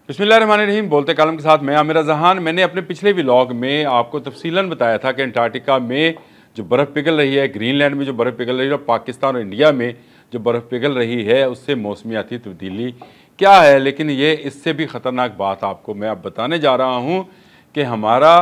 बिस्मिल्लाहिर्रहमानिर्रहीम। बोलते कालम के साथ मैं आमिर जहान। मैंने अपने पिछले व्लॉग में आपको तफसीलन बताया था कि अंटार्कटिका में जो बर्फ़ पिघल रही है, ग्रीनलैंड में जो बर्फ़ पिघल रही है और पाकिस्तान और इंडिया में जो बर्फ़ पिघल रही है, उससे मौसमियाती तब्दीली क्या है। लेकिन ये इससे भी ख़तरनाक बात आपको मैं अब बताने जा रहा हूँ कि हमारा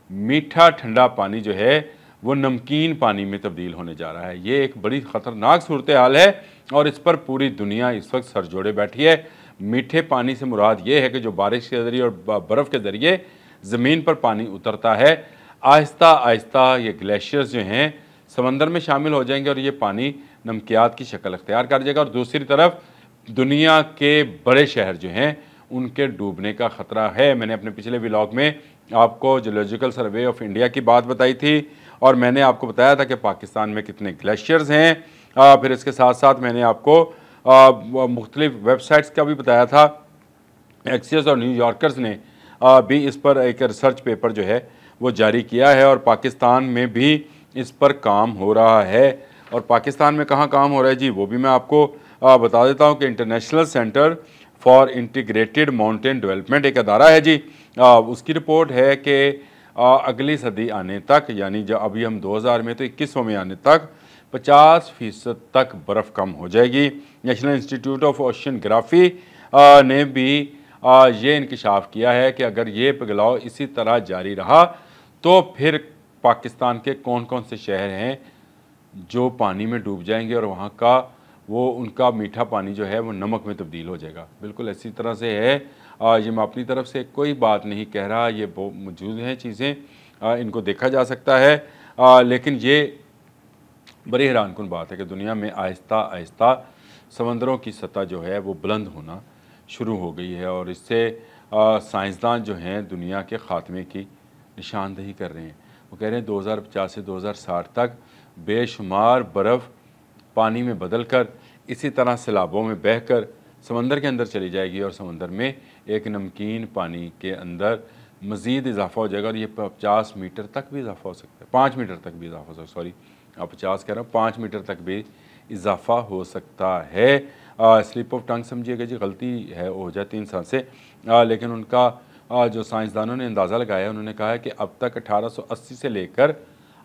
मीठा ठंडा पानी जो है वो नमकीन पानी में तब्दील होने जा रहा है। ये एक बड़ी ख़तरनाक सूरत हाल है और इस पर पूरी दुनिया इस वक्त सर जोड़े बैठी है। मीठे पानी से मुराद ये है कि जो बारिश के ज़रिए और बर्फ़ के ज़रिए ज़मीन पर पानी उतरता है, आहिस्ता आहिस्ता ये ग्लेशियर्स जो हैं समंदर में शामिल हो जाएंगे और ये पानी नमकियात की शक्ल अख्तियार कर जाएगा। और दूसरी तरफ दुनिया के बड़े शहर जो हैं उनके डूबने का ख़तरा है। मैंने अपने पिछले व्लॉग में आपको जियोलॉजिकल सर्वे ऑफ इंडिया की बात बताई थी और मैंने आपको बताया था कि पाकिस्तान में कितने ग्लेशियर्स हैं। फिर इसके साथ साथ मैंने आपको मुख्तलिफ वेबसाइट्स का भी बताया था। एक्सियस और न्यूयॉर्कर्स ने भी इस पर एक रिसर्च पेपर जो है वो जारी किया है और पाकिस्तान में भी इस पर काम हो रहा है। और पाकिस्तान में कहाँ काम हो रहा है जी, वो भी मैं आपको बता देता हूँ कि international centre for integrated mountain development एक अदारा है जी। उसकी रिपोर्ट है कि अगली सदी आने तक, यानी जो अभी हम 2000 में तो 2100 में आने तक 50% तक बर्फ़ कम हो जाएगी। नेशनल इंस्टीट्यूट ऑफ ओशनग्राफी ने भी ये इंकशाफ किया है कि अगर ये पिघलाव इसी तरह जारी रहा तो फिर पाकिस्तान के कौन कौन से शहर हैं जो पानी में डूब जाएंगे और वहाँ का वो उनका मीठा पानी जो है वो नमक में तब्दील हो जाएगा। बिल्कुल इसी तरह से है। ये मैं अपनी तरफ से कोई बात नहीं कह रहा, ये मौजूद हैं चीज़ें, इनको देखा जा सकता है। लेकिन ये बड़ी हैरानकुन बात है कि दुनिया में आहिस्ता आहिस्ता समंदरों की सतह जो है वो बुलंद होना शुरू हो गई है और इससे साइंसदान जो हैं दुनिया के ख़ात्मे की निशानदही कर रहे हैं। वो कह रहे हैं 2050 से 2060 तक बेशुमार बर्फ़ पानी में बदल कर इसी तरह सैलाबों में बहकर समंदर के अंदर चली जाएगी और समंदर में एक नमकीन पानी के अंदर मज़ीद इजाफा हो जाएगा और ये 50 मीटर तक भी इजाफा हो सकता है, 5 मीटर तक भी इजाफा हो सकता है, सॉरी 50 कह रहा हूँ, 5 मीटर तक भी इजाफा हो सकता है। स्लिप ऑफ टंग समझिएगा जी, गलती है हो जाती इंसान से। लेकिन उनका जो साइंसदानों ने अंदाज़ा लगाया, उन्होंने कहा है कि अब तक 1880 से लेकर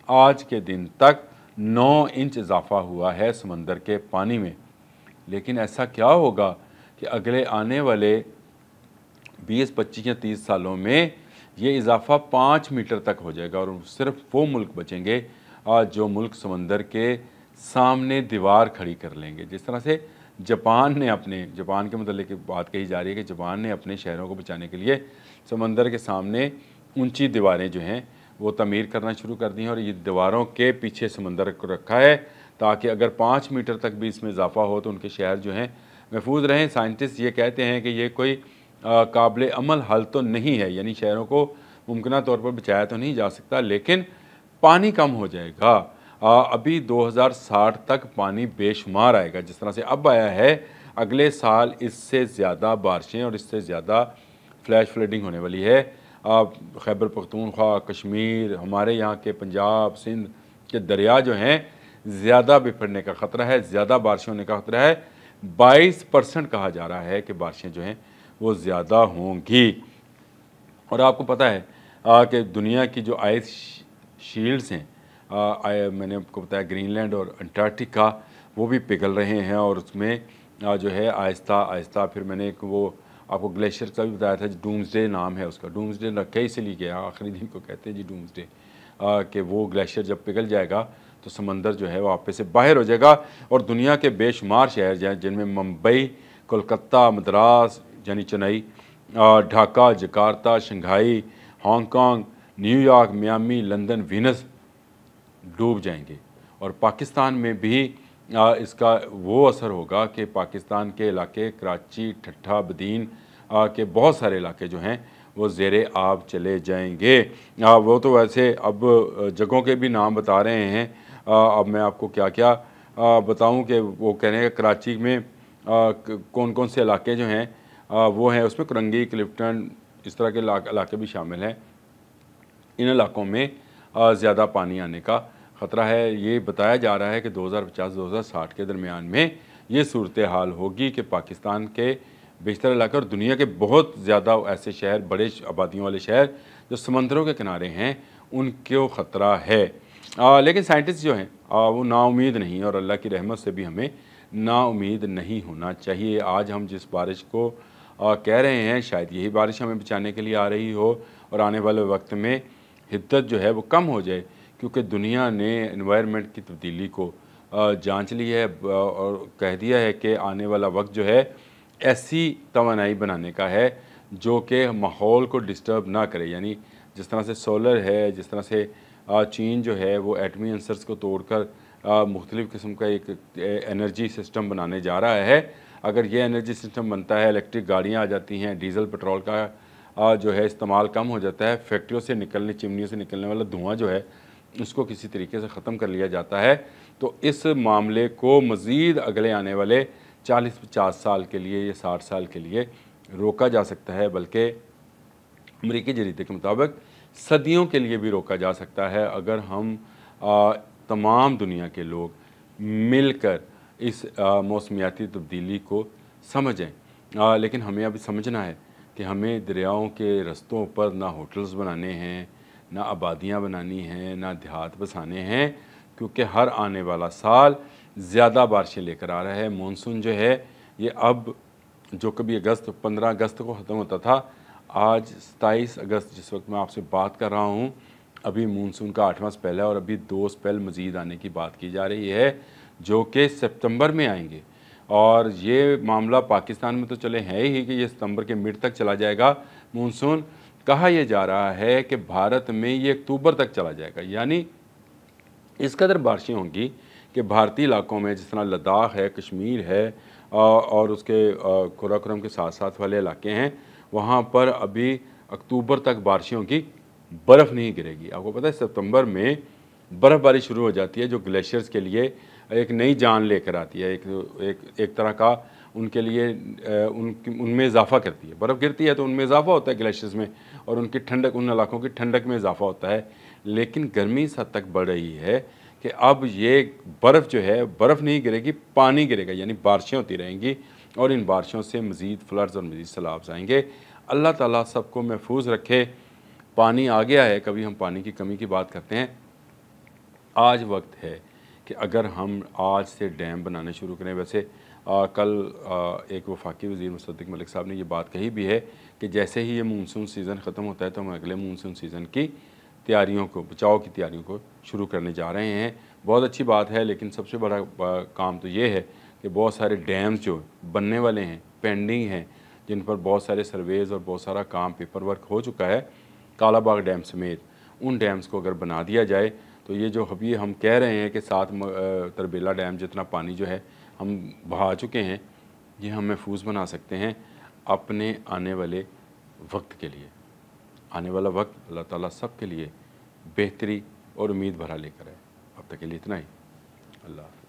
आज के दिन तक 9 इंच इजाफा हुआ है समंदर के पानी में। लेकिन ऐसा क्या होगा कि अगले आने वाले 20, 25 या 30 सालों में ये इजाफा 5 मीटर तक हो जाएगा और सिर्फ वो मुल्क बचेंगे जो मुल्क समंदर के सामने दीवार खड़ी कर लेंगे। जिस तरह से जापान के मतलब की बात कही जा रही है कि जापान ने अपने शहरों को बचाने के लिए समंदर के सामने ऊंची दीवारें जो हैं वो तमीर करना शुरू कर दी हैं और ये दीवारों के पीछे समंदर को रखा है ताकि अगर 5 मीटर तक भी इसमें इजाफा हो तो उनके शहर जो हैं महफूज रहें। साइंटिस्ट ये कहते हैं कि ये कोई काबिल अमल हल तो नहीं है, यानी शहरों को मुमकिन तौर पर बचाया तो नहीं जा सकता, लेकिन पानी कम हो जाएगा। अभी 2060 तक पानी बेशुमार आएगा जिस तरह से अब आया है। अगले साल इससे ज़्यादा बारिशें और इससे ज़्यादा फ्लैश फ्लडिंग होने वाली है। खैबर पख्तूनख्वा, कश्मीर, हमारे यहाँ के पंजाब, सिंध के दरिया जो हैं ज़्यादा बिफरने का ख़तरा है, ज़्यादा बारिश होने का ख़तरा है। 22% कहा जा रहा है कि बारिशें जो हैं वो ज़्यादा होंगी। और आपको पता है कि दुनिया की जो आइस शील्ड्स हैं, मैंने आपको बताया ग्रीनलैंड और अंटार्कटिका, वो भी पिघल रहे हैं और उसमें जो है आहिस्ता आहिस्ता, फिर मैंने एक वो आपको ग्लेशियर का भी बताया था, डूम्सडे नाम है उसका। डूम्सडे रखे इसलिए गया, आखिरी दिन को कहते हैं जी डूम्सडे, कि वो ग्लेशियर जब पिघल जाएगा तो समंदर जो है वो आप पे से बाहर हो जाएगा और दुनिया के बेशुमार शहर जो हैं जिनमें मुंबई, कोलकाता, मद्रास यानी Chennai, Dhaka, Jakarta, Shanghai, Hong Kong, New York, Miami, London, Venus डूब जाएंगे। और पाकिस्तान में भी इसका वो असर होगा कि पाकिस्तान के इलाके कराची, ठट्ठा, बदीन के बहुत सारे इलाके जो हैं वो ज़ेरे आब चले जाएंगे। वो तो वैसे अब जगहों के भी नाम बता रहे हैं। अब मैं आपको क्या क्या बताऊं कि वो कह रहे हैं कराची में कौन कौन से इलाके जो हैं वो हैं, उसमें करंगी, क्लिफ्टन, इस तरह के इलाके भी शामिल हैं। इन इलाकों में ज़्यादा पानी आने का ख़तरा है। ये बताया जा रहा है कि 2050-2060 के दरमियान में ये सूरत हाल होगी कि पाकिस्तान के बेशतर इलाके और दुनिया के बहुत ज़्यादा ऐसे शहर, बड़े आबादियों वाले शहर जो समंदरों के किनारे हैं, उनको ख़तरा है। लेकिन साइंटिस्ट जो हैं वो नाउम्मीद नहीं, और अल्लाह की रहमत से भी हमें नाउम्मीद नहीं होना चाहिए। आज हम जिस बारिश को कह रहे हैं, शायद यही बारिश हमें बचाने के लिए आ रही हो और आने वाले वक्त में हिद्दत जो है वो कम हो जाए, क्योंकि दुनिया ने एनवायरनमेंट की तब्दीली को जांच ली है और कह दिया है कि आने वाला वक्त जो है ऐसी तवानाई बनाने का है जो कि माहौल को डिस्टर्ब ना करे। यानी जिस तरह से सोलर है, जिस तरह से चीन जो है वो एटमी आंसर्स को तोड़कर मुख्तलिफ़ किस्म का एक एनर्जी सिस्टम बनाने जा रहा है। अगर ये एनर्जी सिस्टम बनता है, इलेक्ट्रिक गाड़ियाँ आ जाती हैं, डीज़ल पेट्रोल का जो है इस्तेमाल कम हो जाता है, फैक्ट्रियों से निकलने, चिमनियों से निकलने वाला धुआं जो है उसको किसी तरीके से ख़त्म कर लिया जाता है, तो इस मामले को मज़ीद अगले आने वाले 40-50 साल के लिए या 60 साल के लिए रोका जा सकता है, बल्कि अमरीकी जरीदे के मुताबिक सदियों के लिए भी रोका जा सकता है, अगर हम तमाम दुनिया के लोग मिलकर इस मौसमियाती तब्दीली को समझें। लेकिन हमें अभी समझना है कि हमें दरियाओं के रस्तों पर ना होटल्स बनाने हैं, ना आबादियाँ बनानी हैं, ना देहात बसाने हैं, क्योंकि हर आने वाला साल ज़्यादा बारिशें लेकर आ रहा है। मानसून जो है ये अब जो कभी 15 अगस्त को ख़त्म होता था, आज 27 अगस्त जिस वक्त मैं आपसे बात कर रहा हूँ, अभी मानसून का 8वां स्पेल है और अभी 2 स्पेल मज़ीद आने की बात की जा रही है जो कि सितंबर में आएंगे। और ये मामला पाकिस्तान में तो चले है ही कि ये सितंबर के मिड तक चला जाएगा मानसून। कहा यह जा रहा है कि भारत में ये अक्टूबर तक चला जाएगा। यानी इस कदर बारिशें होंगी कि भारतीय इलाकों में जिस तरह लद्दाख है, कश्मीर है और उसके काराकोरम के साथ साथ वाले इलाके हैं, वहाँ पर अभी अक्टूबर तक बारिशें होंगी, बर्फ़ नहीं गिरेगी। आपको पता है सितंबर में बर्फ़बारी शुरू हो जाती है जो ग्लेशियर्स के लिए एक नई जान लेकर आती है, एक तरह का उनके लिए उनमें इजाफा करती है। बर्फ़ गिरती है तो उनमें इजाफा होता है ग्लेशियर्स में, और उनकी ठंडक, उन इलाकों की ठंडक में इजाफा होता है। लेकिन गर्मी इस हद तक बढ़ रही है कि अब ये बर्फ़ जो है, बर्फ़ नहीं गिरेगी, पानी गिरेगा, यानी बारिशें होती रहेंगी और इन बारिशों से मज़ीद फ्लड्स और मज़ीद सैलाब आएंगे। अल्लाह ताला सबको महफूज रखे। पानी आ गया है, कभी हम पानी की कमी की बात करते हैं, आज वक्त है कि अगर हम आज से डैम बनाने शुरू करें। वैसे कल एक वफाकी वज़ीर मुसद्दिक़ मलिक साहब ने ये बात कही भी है कि जैसे ही ये मानसून सीज़न ख़त्म होता है तो हम अगले मानसून सीज़न की तैयारियों को, बचाव की तैयारियों को शुरू करने जा रहे हैं। बहुत अच्छी बात है, लेकिन सबसे बड़ा काम तो ये है कि बहुत सारे डैम्स जो बनने वाले हैं, पेंडिंग हैं, जिन पर बहुत सारे सर्वेज़ और बहुत सारा काम, पेपर वर्क हो चुका है, कालाबाग डैम समेत, उन डैम्स को अगर बना दिया जाए तो ये जो अभी हम कह रहे हैं कि 7 तरबेला डैम जितना पानी जो है हम बहा चुके हैं, ये हम महफूज बना सकते हैं अपने आने वाले वक्त के लिए। आने वाला वक्त अल्लाह ताला सब के लिए बेहतरी और उम्मीद भरा लेकर आए। अब तक के लिए इतना ही। अल्लाह।